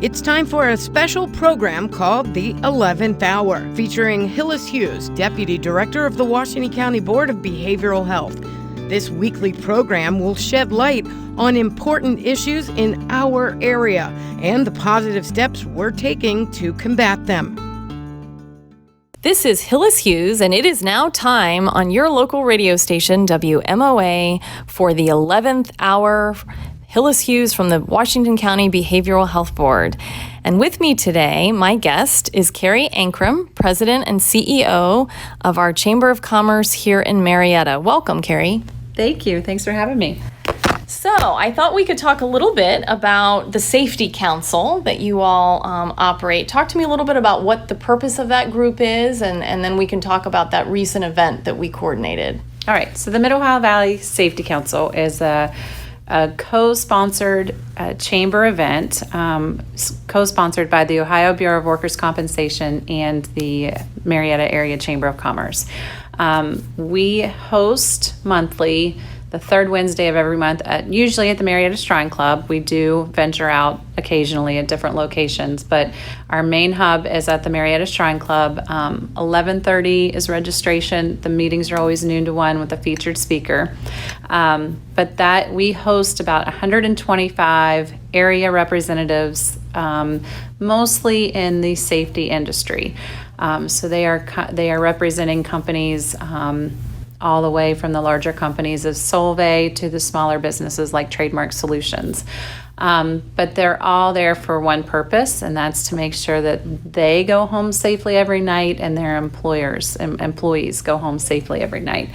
It's time for a special program called The 11th Hour, featuring Hughes, Deputy Director of the Washington County Board of Behavioral Health. This weekly program will shed light on important issues in our area and the positive steps we're taking to combat them. This is Hughes, and it is now time on your local radio station, WMOA, for the 11th Hour. Hughes from the Washington County Behavioral Health Board. And with me today, my guest is Carrie Ankrom, President and CEO of our Chamber of Commerce here in Marietta. Welcome, Carrie. Thank you. Thanks for having me. So I thought we could talk a little bit about the Safety Council that you all operate. Talk to me a little bit about what the purpose of that group is, and then we can talk about that recent event that we coordinated. All right. So the Mid-Ohio Valley Safety Council is a co-sponsored chamber event, co-sponsored by the Ohio Bureau of Workers' Compensation and the Marietta Area Chamber of Commerce. We host monthly the third Wednesday of every month, usually at the Marietta Shrine Club. We do venture out occasionally at different locations, but our main hub is at the Marietta Shrine Club. 11:30 is registration. The meetings are always noon to 1 with a featured speaker. But that we host about 125 area representatives, mostly in the safety industry. So they are representing companies all the way from the larger companies of Solvay to the smaller businesses like Trademark Solutions. But they're all there for one purpose, and that's to make sure that they go home safely every night and their employees go home safely every night.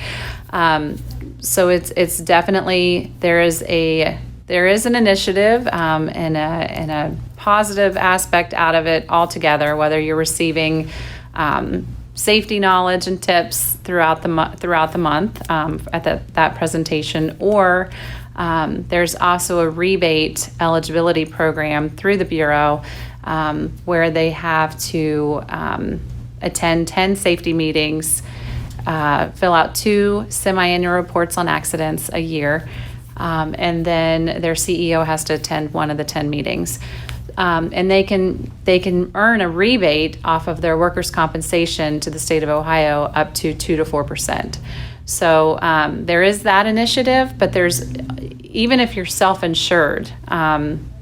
So it's definitely, there is an initiative and a positive aspect out of it altogether, whether you're receiving safety knowledge and tips throughout the month at that presentation, or there's also a rebate eligibility program through the Bureau where they have to attend 10 safety meetings, fill out 2 semi-annual reports on accidents a year, and then their CEO has to attend one of the 10 meetings. And they can earn a rebate off of their workers' compensation to the state of Ohio up to 2 to 4%. So there is that initiative, but even if you're self-insured,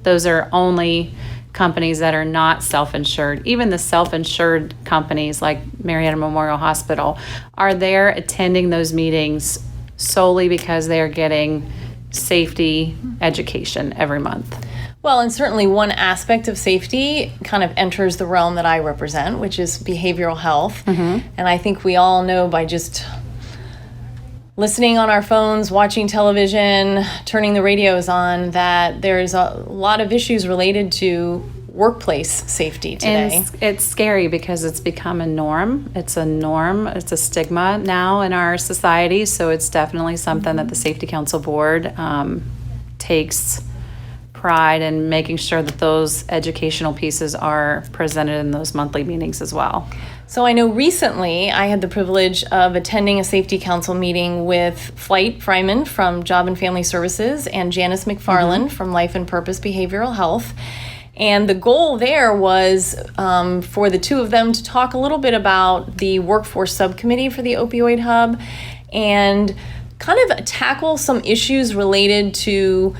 those are only companies that are not self-insured. Even the self-insured companies like Marietta Memorial Hospital are there attending those meetings solely because they are getting safety education every month. Well, and certainly one aspect of safety kind of enters the realm that I represent, which is behavioral health. Mm-hmm. And I think we all know by just listening on our phones, watching television, turning the radios on, that there's a lot of issues related to workplace safety today. And it's scary because it's become a norm. It's a stigma now in our society. So it's definitely something that the Safety Council Board takes pride in making sure that those educational pieces are presented in those monthly meetings as well. So I know recently I had the privilege of attending a Safety Council meeting with Flight Fryman from Job and Family Services and Janice McFarland from Life and Purpose Behavioral Health. And the goal there was for the two of them to talk a little bit about the workforce subcommittee for the opioid hub and kind of tackle some issues related to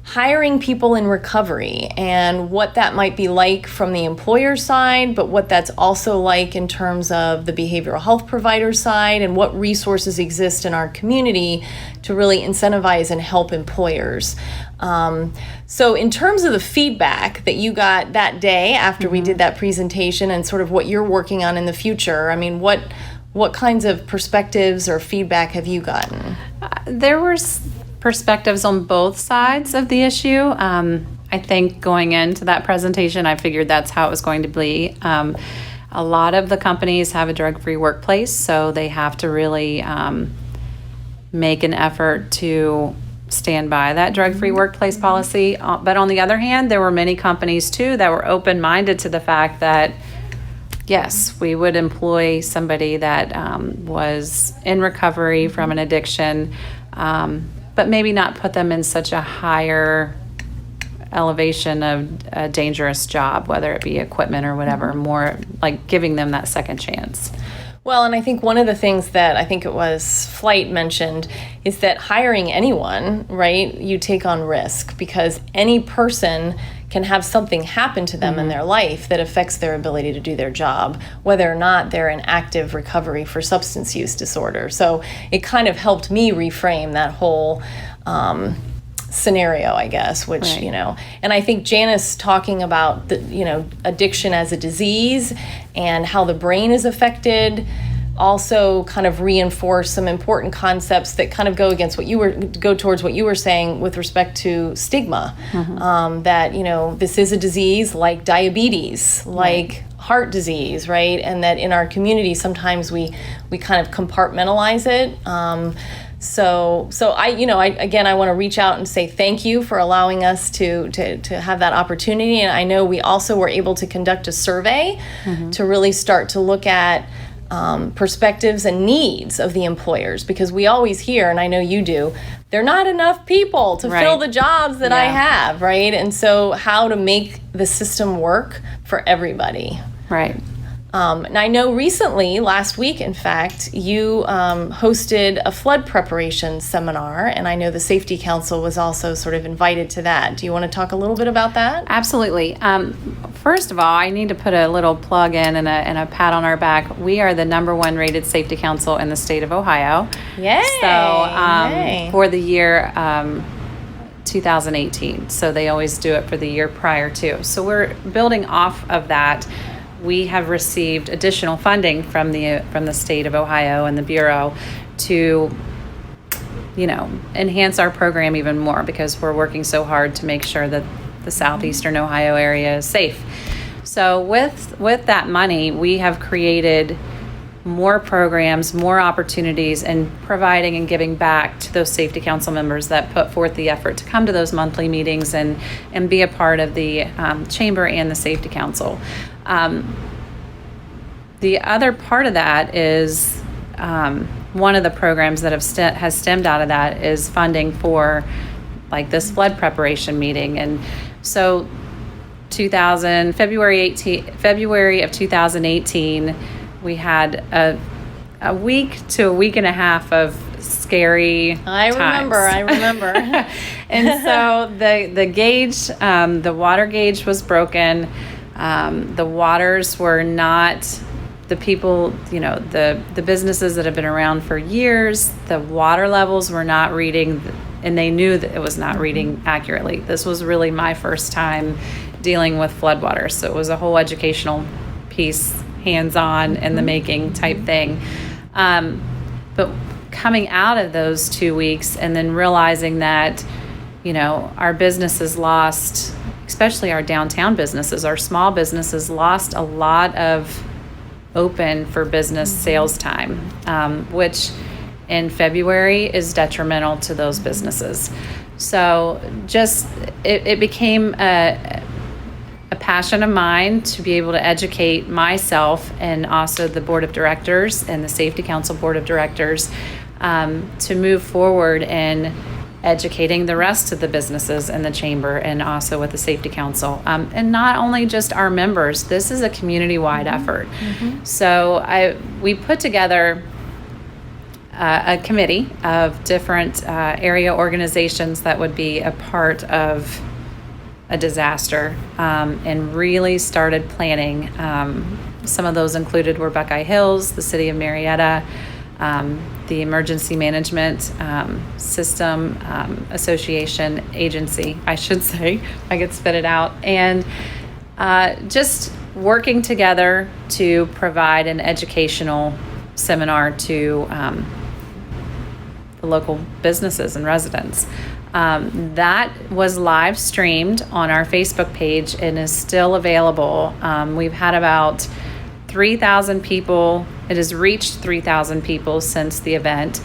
hiring people in recovery and what that might be like from the employer side, but what that's also like in terms of the behavioral health provider side and what resources exist in our community to really incentivize and help employers. So in terms of the feedback that you got that day after we did that presentation and sort of what you're working on in the future, I mean, what kinds of perspectives or feedback have you gotten? There were perspectives on both sides of the issue. I think going into that presentation, I figured that's how it was going to be. A lot of the companies have a drug-free workplace, so they have to really make an effort to stand by that drug-free workplace policy. But on the other hand, there were many companies too that were open-minded to the fact that yes, we would employ somebody that was in recovery from an addiction, but maybe not put them in such a higher elevation of a dangerous job, whether it be equipment or whatever, more like giving them that second chance. Well, and I think one of the things that I think it was Flight mentioned is that hiring anyone, right, you take on risk because any person can have something happen to them in their life that affects their ability to do their job, whether or not they're in active recovery for substance use disorder. So it kind of helped me reframe that whole scenario, I guess, which, Right. And I think Janice talking about the, addiction as a disease and how the brain is affected also kind of reinforce some important concepts that kind of go towards what you were saying with respect to stigma. That, this is a disease like diabetes, like heart disease, right? And that in our community, sometimes we kind of compartmentalize it. So I want to reach out and say thank you for allowing us to have that opportunity. And I know we also were able to conduct a survey to really start to look at perspectives and needs of the employers, because we always hear, and I know you do, there are not enough people to fill the jobs that I have, right? And so how to make the system work for everybody. Right. And I know recently, last week, in fact, you hosted a flood preparation seminar, and I know the Safety Council was also sort of invited to that. Do you want to talk a little bit about that? Absolutely. First of all, I need to put a little plug in and a pat on our back. We are the #1 rated Safety Council in the state of Ohio. Yay! So for the year 2018. So they always do it for the year prior to. So we're building off of that. We have received additional funding from the state of Ohio and the Bureau to, enhance our program even more, because we're working so hard to make sure that the southeastern Ohio area is safe. So with that money, we have created more programs, more opportunities, and providing and giving back to those Safety Council members that put forth the effort to come to those monthly meetings and be a part of the Chamber and the Safety Council. The other part of that is one of the programs that has stemmed out of that is funding for like this flood preparation meeting. And so February of 2018, we had a week to a week and a half of scary times. I remember. And so the gauge, the water gauge was broken. The waters were not, the people, the businesses that have been around for years, the water levels were not reading, and they knew that it was not reading accurately. This was really my first time dealing with floodwaters. So it was a whole educational piece, hands-on in the making type thing. But coming out of those 2 weeks and then realizing that, our businesses lost, especially our downtown businesses, our small businesses lost a lot of open for business sales time, which in February is detrimental to those businesses. So just, it became a passion of mine to be able to educate myself and also the board of directors and the Safety Council board of directors to move forward in educating the rest of the businesses in the chamber and also with the Safety Council. And not only just our members, this is a community-wide effort. So we put together a committee of different area organizations that would be a part of a disaster, and really started planning. Some of those included were Buckeye Hills, the City of Marietta, the Emergency Management System Association Agency, I should say. I could spit it out. And just working together to provide an educational seminar to the local businesses and residents. That was live streamed on our Facebook page and is still available. We've had about 3,000 people. It has reached 3,000 people since the event.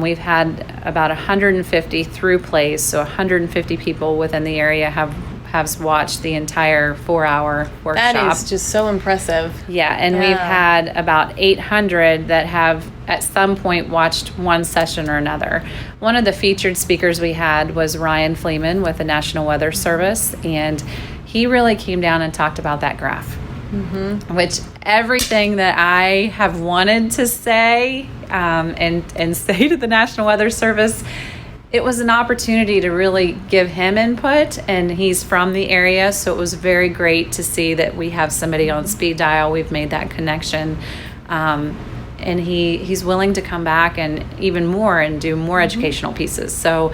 We've had about 150 through plays, so 150 people within the area have has watched the entire 4-hour workshop. That is just so impressive. Yeah, and we've had about 800 that have at some point watched one session or another. One of the featured speakers we had was Ryan Fleeman with the National Weather Service, and he really came down and talked about that graph, which everything that I have wanted to say and say to the National Weather Service, it was an opportunity to really give him input, and he's from the area, so it was very great to see that we have somebody on speed dial. We've made that connection, and he's willing to come back and even more and do more educational pieces. So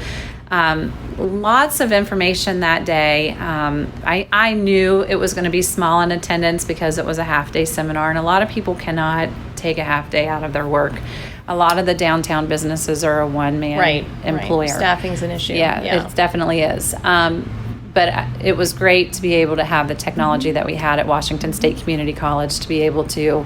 lots of information that day. I knew it was going to be small in attendance because it was a half-day seminar, and a lot of people cannot take a half day out of their work. A lot of the downtown businesses are a one-man employer. Right. Staffing's an issue. Yeah, it definitely is. But it was great to be able to have the technology that we had at Washington State Community College to be able to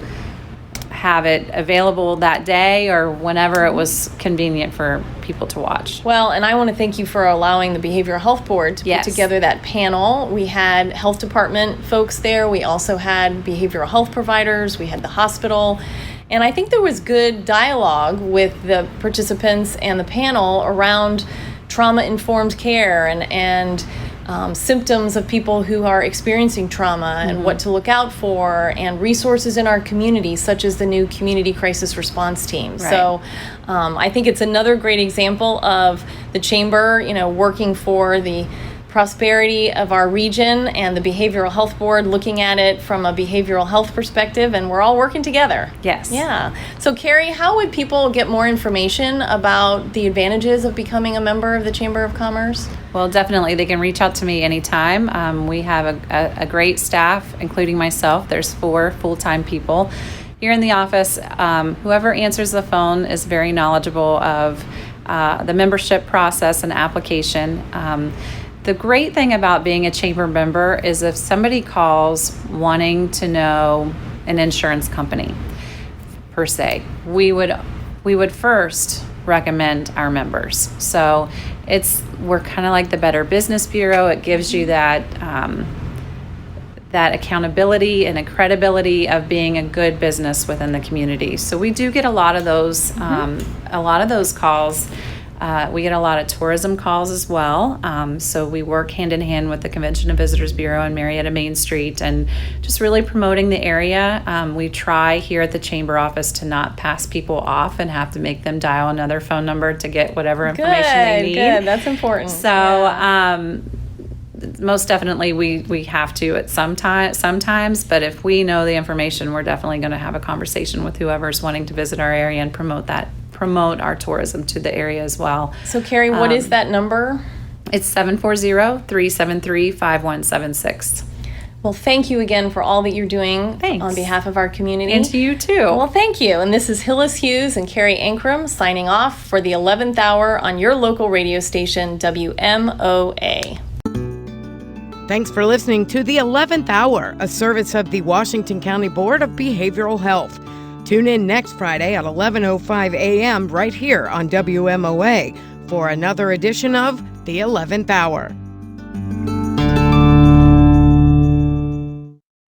have it available that day or whenever it was convenient for people to watch. Well, and I want to thank you for allowing the Behavioral Health Board to put together that panel. We had health department folks there. We also had behavioral health providers. We had the hospital. And I think there was good dialogue with the participants and the panel around trauma-informed care and symptoms of people who are experiencing trauma and what to look out for, and resources in our community, such as the new Community Crisis Response Team. Right. So I think it's another great example of the Chamber, working for the prosperity of our region, and the Behavioral Health Board looking at it from a behavioral health perspective, and we're all working together. Yes. Yeah. So Carrie, how would people get more information about the advantages of becoming a member of the Chamber of Commerce? Well, definitely. They can reach out to me anytime. We have a great staff, including myself. There's 4 full-time people here in the office. Whoever answers the phone is very knowledgeable of the membership process and application. The great thing about being a chamber member is if somebody calls wanting to know an insurance company, per se, we would first recommend our members. So we're kind of like the Better Business Bureau. It gives you that accountability and a credibility of being a good business within the community. So we do get a lot of those calls. We get a lot of tourism calls as well. So we work hand in hand with the Convention and Visitors Bureau and Marietta Main Street, and just really promoting the area. We try here at the Chamber office to not pass people off and have to make them dial another phone number to get whatever information they need. Good, that's important. So most definitely we have to at sometimes, but if we know the information, we're definitely going to have a conversation with whoever's wanting to visit our area and promote our tourism to the area as well. So Carrie, what is that number? It's 740-373-5176. Well, thank you again for all that you're doing on behalf of our community. And to you too. Well, thank you. And this is Hillis Hughes and Carrie Ankrom signing off for the 11th hour on your local radio station, WMOA. Thanks for listening to the 11th hour, a service of the Washington County Board of Behavioral Health. Tune in next Friday at 11:05 a.m. right here on WMOA for another edition of the 11th hour.